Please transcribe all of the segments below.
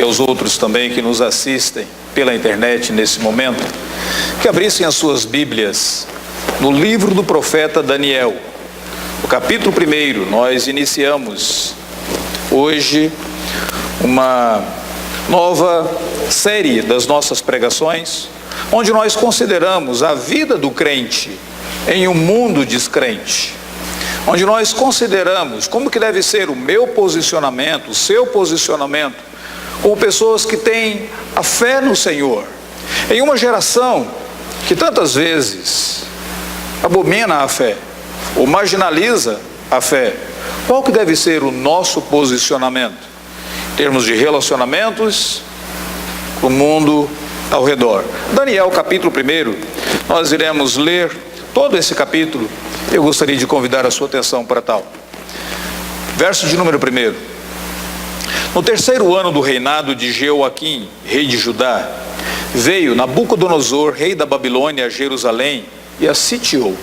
e aos outros também que nos assistem pela internet nesse momento, que abrissem as suas Bíblias no livro do profeta Daniel, no capítulo 1. Nós iniciamos hoje uma nova série das nossas pregações, onde nós consideramos a vida do crente em um mundo descrente, onde nós consideramos como que deve ser o meu posicionamento, o seu posicionamento, como pessoas que têm a fé no Senhor, em uma geração que tantas vezes abomina a fé, ou marginaliza a fé. Qual que deve ser o nosso posicionamento, em termos de relacionamentos, com o mundo ao redor? Daniel capítulo 1, nós iremos ler todo esse capítulo. Eu gostaria de convidar a sua atenção para tal. Verso de número 1. No 3º ano do reinado de Jeoaquim, rei de Judá, veio Nabucodonosor, rei da Babilônia, a Jerusalém e a sitiou.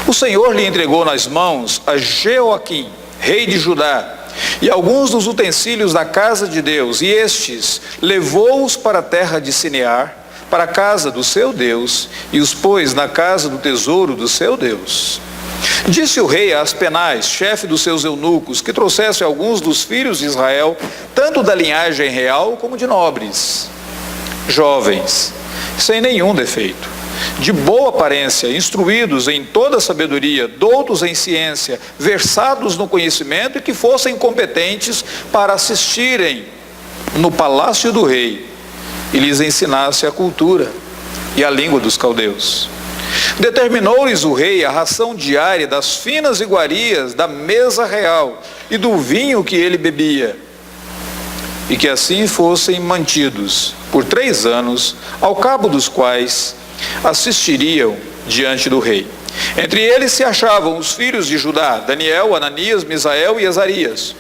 O Senhor lhe entregou nas mãos a Jeoaquim, rei de Judá, e alguns dos utensílios da casa de Deus, e estes levou-os para a terra de Sinear, para a casa do seu Deus, e os pôs na casa do tesouro do seu Deus. Disse o rei a Aspenaz, chefe dos seus eunucos, que trouxesse alguns dos filhos de Israel, tanto da linhagem real como de nobres, jovens, sem nenhum defeito, de boa aparência, instruídos em toda sabedoria, doutos em ciência, versados no conhecimento, e que fossem competentes para assistirem no palácio do rei e lhes ensinasse a cultura e a língua dos caldeus. Determinou-lhes o rei a ração diária das finas iguarias da mesa real e do vinho que ele bebia, e que assim fossem mantidos por 3 anos, ao cabo dos quais assistiriam diante do rei. Entre eles se achavam os filhos de Judá, Daniel, Ananias, Misael e Azarias.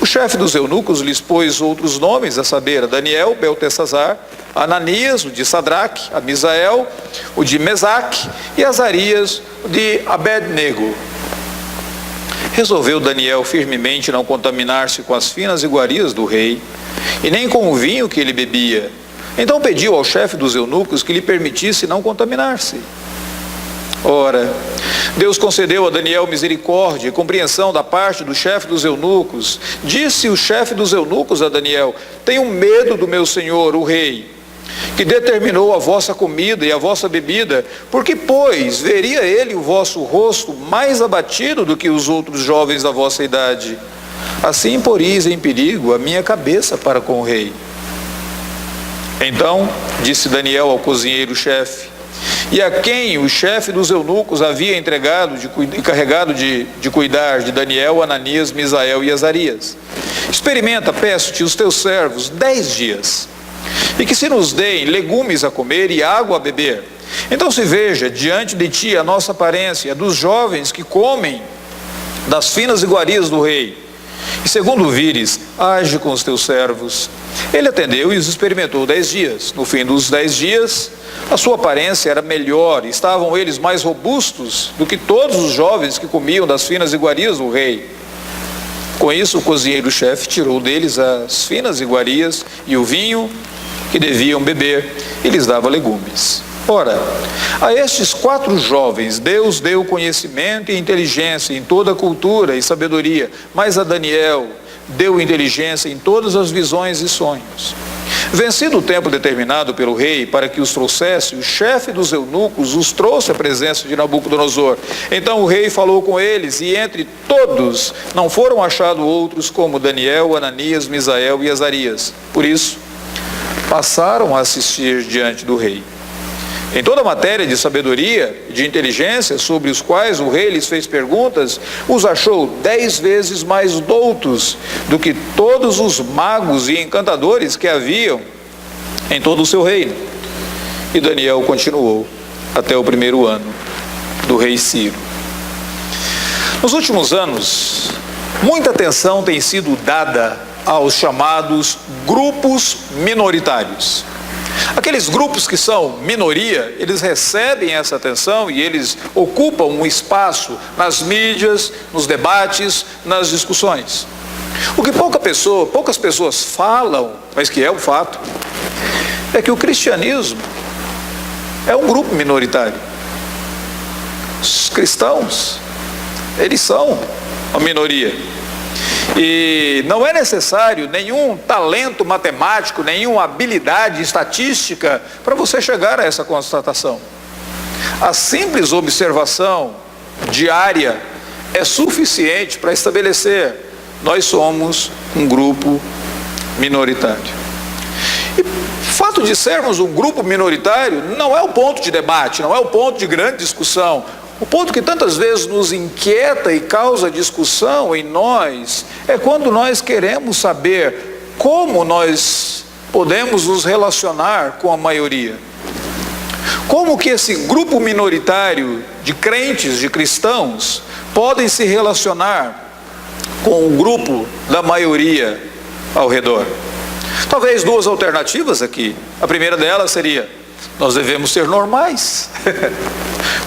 O chefe dos eunucos lhes pôs outros nomes, a saber, a Daniel, Beltesazar, Ananias, o de Sadraque, a Misael, o de Mesaque, e Azarias, o de Abednego. Resolveu Daniel firmemente não contaminar-se com as finas iguarias do rei, e nem com o vinho que ele bebia. Então pediu ao chefe dos eunucos que lhe permitisse não contaminar-se. Ora, Deus concedeu a Daniel misericórdia e compreensão da parte do chefe dos eunucos. Disse o chefe dos eunucos a Daniel: tenho medo do meu senhor, o rei, que determinou a vossa comida e a vossa bebida, porque, pois, veria ele o vosso rosto mais abatido do que os outros jovens da vossa idade. Assim poris em perigo a minha cabeça para com o rei. Então disse Daniel ao cozinheiro-chefe, e a quem o chefe dos eunucos havia encarregado de cuidar de Daniel, Ananias, Misael e Azarias: experimenta, peço-te, os teus servos 10 dias, e que se nos deem legumes a comer e água a beber. Então se veja diante de ti a nossa aparência, dos jovens que comem das finas iguarias do rei, e segundo vires, age com os teus servos. Ele atendeu e os experimentou 10 dias. No fim dos 10 dias, a sua aparência era melhor, e estavam eles mais robustos do que todos os jovens que comiam das finas iguarias do rei. Com isso, o cozinheiro-chefe tirou deles as finas iguarias e o vinho que deviam beber, e lhes dava legumes. Ora, a estes 4 jovens Deus deu conhecimento e inteligência em toda a cultura e sabedoria, mas a Daniel deu inteligência em todas as visões e sonhos. Vencido o tempo determinado pelo rei para que os trouxesse, o chefe dos eunucos os trouxe à presença de Nabucodonosor. Então o rei falou com eles, e entre todos não foram achados outros como Daniel, Ananias, Misael e Azarias. Por isso, passaram a assistir diante do rei. Em toda a matéria de sabedoria e de inteligência, sobre os quais o rei lhes fez perguntas, os achou 10 vezes mais doutos do que todos os magos e encantadores que haviam em todo o seu reino. E Daniel continuou até o 1º ano do rei Ciro. Nos últimos anos, muita atenção tem sido dada aos chamados grupos minoritários. Aqueles grupos que são minoria, eles recebem essa atenção e eles ocupam um espaço nas mídias, nos debates, nas discussões. O que poucas pessoas falam, mas que é um fato, é que o cristianismo é um grupo minoritário. Os cristãos, eles são a minoria. E não é necessário nenhum talento matemático, nenhuma habilidade estatística para você chegar a essa constatação. A simples observação diária é suficiente para estabelecer: nós somos um grupo minoritário. E o fato de sermos um grupo minoritário não é o ponto de debate, não é o ponto de grande discussão. O ponto que tantas vezes nos inquieta e causa discussão em nós é quando nós queremos saber como nós podemos nos relacionar com a maioria. Como que esse grupo minoritário de crentes, de cristãos, podem se relacionar com o grupo da maioria ao redor? Talvez duas alternativas aqui. A primeira delas seria: nós devemos ser normais.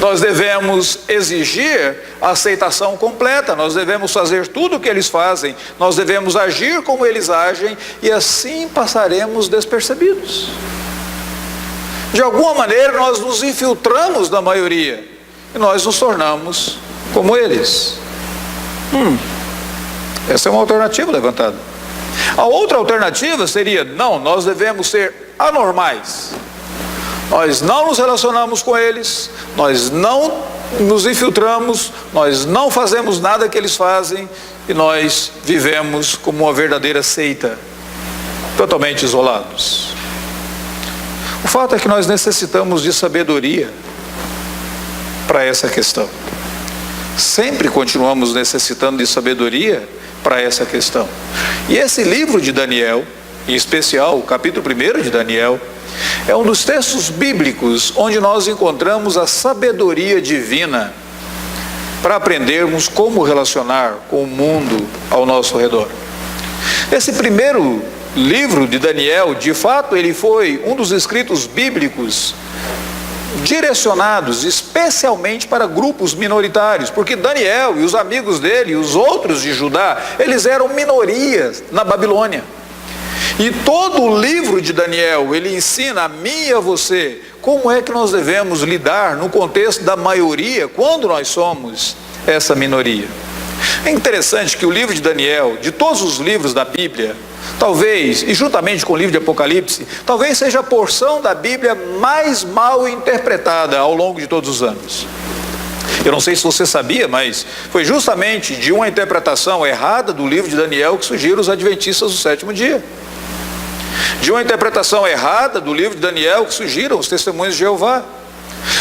Nós devemos exigir a aceitação completa, nós devemos fazer tudo o que eles fazem, nós devemos agir como eles agem, e assim passaremos despercebidos. De alguma maneira nós nos infiltramos na maioria e nós nos tornamos como eles. Essa é uma alternativa levantada. A outra alternativa seria: não, nós devemos ser anormais. Nós não nos relacionamos com eles, nós não nos infiltramos, nós não fazemos nada que eles fazem, e nós vivemos como uma verdadeira seita, totalmente isolados. O fato é que nós necessitamos de sabedoria para essa questão. Sempre continuamos necessitando de sabedoria para essa questão. E esse livro de Daniel, em especial o capítulo 1 de Daniel, é um dos textos bíblicos onde nós encontramos a sabedoria divina para aprendermos como relacionar com o mundo ao nosso redor. Esse primeiro livro de Daniel, de fato, ele foi um dos escritos bíblicos direcionados especialmente para grupos minoritários, porque Daniel e os amigos dele, e os outros de Judá, eles eram minorias na Babilônia. E todo o livro de Daniel, ele ensina a mim e a você como é que nós devemos lidar no contexto da maioria, quando nós somos essa minoria. É interessante que o livro de Daniel, de todos os livros da Bíblia, talvez, e juntamente com o livro de Apocalipse, talvez seja a porção da Bíblia mais mal interpretada ao longo de todos os anos. Eu não sei se você sabia, mas foi justamente de uma interpretação errada do livro de Daniel que surgiram os adventistas do sétimo dia. De uma interpretação errada do livro de Daniel que surgiram os testemunhos de Jeová.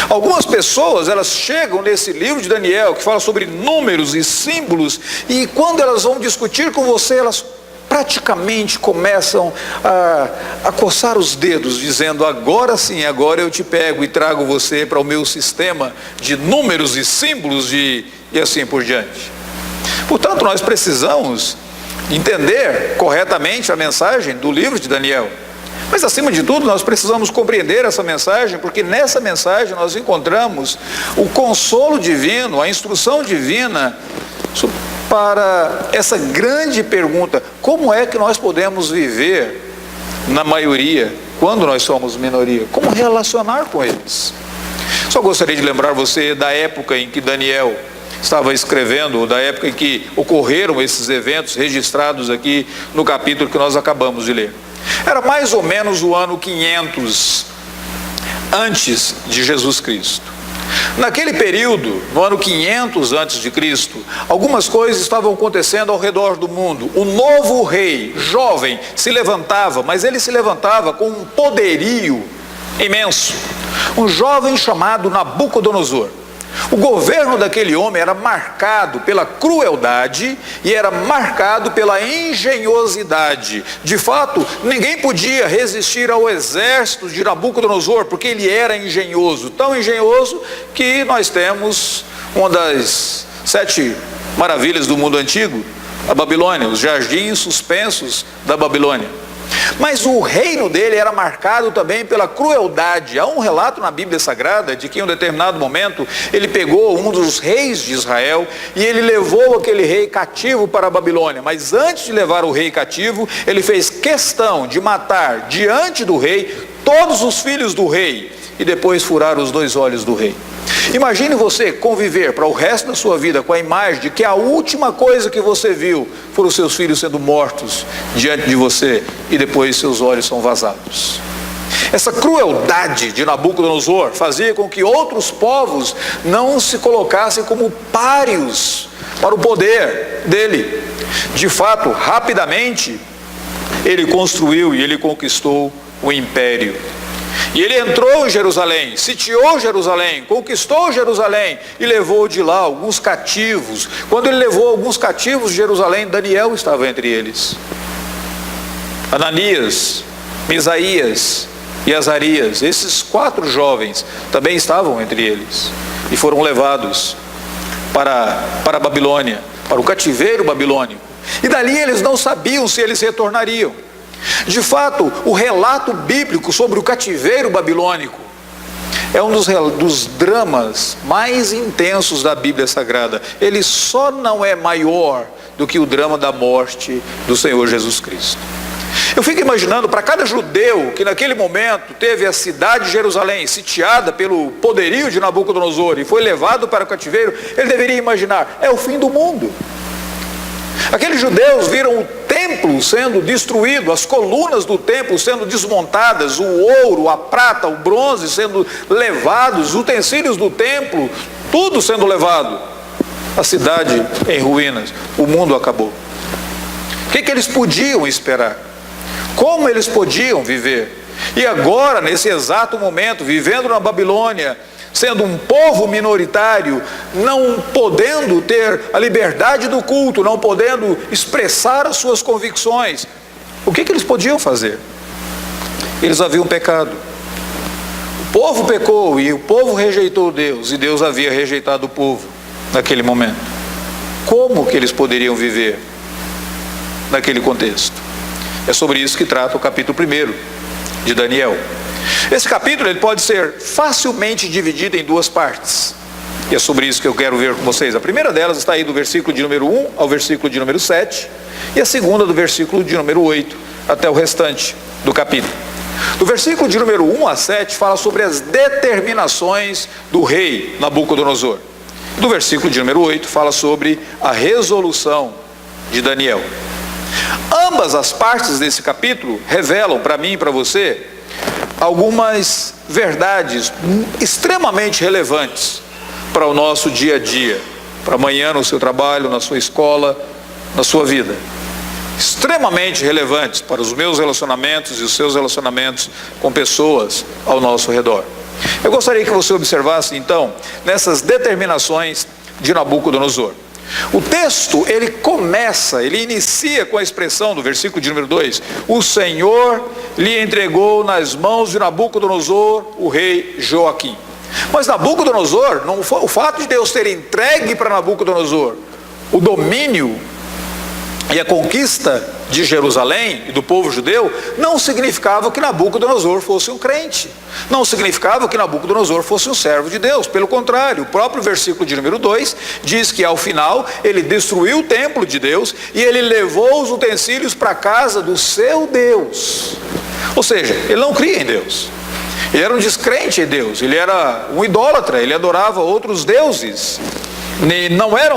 Algumas pessoas, elas chegam nesse livro de Daniel que fala sobre números e símbolos, e quando elas vão discutir com você, elas praticamente começam a coçar os dedos, dizendo: agora sim, agora eu te pego e trago você para o meu sistema de números e símbolos e assim por diante. Portanto, nós precisamos entender corretamente a mensagem do livro de Daniel. Mas acima de tudo nós precisamos compreender essa mensagem, porque nessa mensagem nós encontramos o consolo divino, a instrução divina para essa grande pergunta: como é que nós podemos viver na maioria quando nós somos minoria? Como relacionar com eles? Só gostaria de lembrar você da época em que Daniel estava escrevendo, da época em que ocorreram esses eventos registrados aqui no capítulo que nós acabamos de ler. Era mais ou menos o ano 500 antes de Jesus Cristo. Naquele período, no ano 500 antes de Cristo, algumas coisas estavam acontecendo ao redor do mundo. O novo rei, jovem, se levantava, mas ele se levantava com um poderio imenso. Um jovem chamado Nabucodonosor. O governo daquele homem era marcado pela crueldade e era marcado pela engenhosidade. De fato, ninguém podia resistir ao exército de Nabucodonosor, porque ele era engenhoso. Tão engenhoso que nós temos uma das 7 maravilhas do mundo antigo, a Babilônia, os jardins suspensos da Babilônia. Mas o reino dele era marcado também pela crueldade. Há um relato na Bíblia Sagrada de que em um determinado momento ele pegou um dos reis de Israel e ele levou aquele rei cativo para a Babilônia. Mas antes de levar o rei cativo, ele fez questão de matar diante do rei todos os filhos do rei e depois furar os 2 olhos do rei. Imagine você conviver para o resto da sua vida com a imagem de que a última coisa que você viu foram os seus filhos sendo mortos diante de você e depois seus olhos são vazados. Essa crueldade de Nabucodonosor fazia com que outros povos não se colocassem como pários para o poder dele. De fato, rapidamente, ele construiu e ele conquistou o império. E ele entrou em Jerusalém, sitiou Jerusalém, conquistou Jerusalém e levou de lá alguns cativos. Quando ele levou alguns cativos de Jerusalém, Daniel estava entre eles. Ananias, Misaías e Azarias, esses 4 jovens também estavam entre eles e foram levados para a Babilônia, para o cativeiro babilônico. E dali eles não sabiam se eles retornariam. De fato, o relato bíblico sobre o cativeiro babilônico é um dos dramas mais intensos da Bíblia Sagrada. Ele só não é maior do que o drama da morte do Senhor Jesus Cristo. Eu fico imaginando, para cada judeu que naquele momento teve a cidade de Jerusalém sitiada pelo poderio de Nabucodonosor e foi levado para o cativeiro, ele deveria imaginar, é o fim do mundo. Aqueles judeus viram o templo sendo destruído, as colunas do templo sendo desmontadas, o ouro, a prata, o bronze sendo levados, os utensílios do templo, tudo sendo levado. A cidade em ruínas, o mundo acabou. O que eles podiam esperar? Como eles podiam viver? E agora, nesse exato momento, vivendo na Babilônia, sendo um povo minoritário, não podendo ter a liberdade do culto, não podendo expressar as suas convicções, o que eles podiam fazer? Eles haviam pecado. O povo pecou e o povo rejeitou Deus, e Deus havia rejeitado o povo naquele momento. Como que eles poderiam viver naquele contexto? É sobre isso que trata o capítulo 1 de Daniel. Esse capítulo ele pode ser facilmente dividido em 2 partes. E é sobre isso que eu quero ver com vocês. A primeira delas está aí do versículo de número 1 ao versículo de número 7. E a segunda do versículo de número 8 até o restante do capítulo. Do versículo de número 1 a 7 fala sobre as determinações do rei Nabucodonosor. Do versículo de número 8 fala sobre a resolução de Daniel. Ambas as partes desse capítulo revelam para mim e para você algumas verdades extremamente relevantes para o nosso dia a dia, para amanhã no seu trabalho, na sua escola, na sua vida. Extremamente relevantes para os meus relacionamentos e os seus relacionamentos com pessoas ao nosso redor. Eu gostaria que você observasse então nessas determinações de Nabucodonosor. O texto, ele inicia com a expressão do versículo de número 2: o Senhor lhe entregou nas mãos de Nabucodonosor, o rei Joaquim. Mas Nabucodonosor, o fato de Deus ter entregue para Nabucodonosor o domínio e a conquista de Jerusalém e do povo judeu, não significava que Nabucodonosor fosse um crente, não significava que Nabucodonosor fosse um servo de Deus. Pelo contrário, o próprio versículo de número 2 diz que ao final ele destruiu o templo de Deus e ele levou os utensílios para a casa do seu Deus. Ou seja, ele não cria em Deus, ele era um descrente em Deus, ele era um idólatra, ele adorava outros deuses, não eram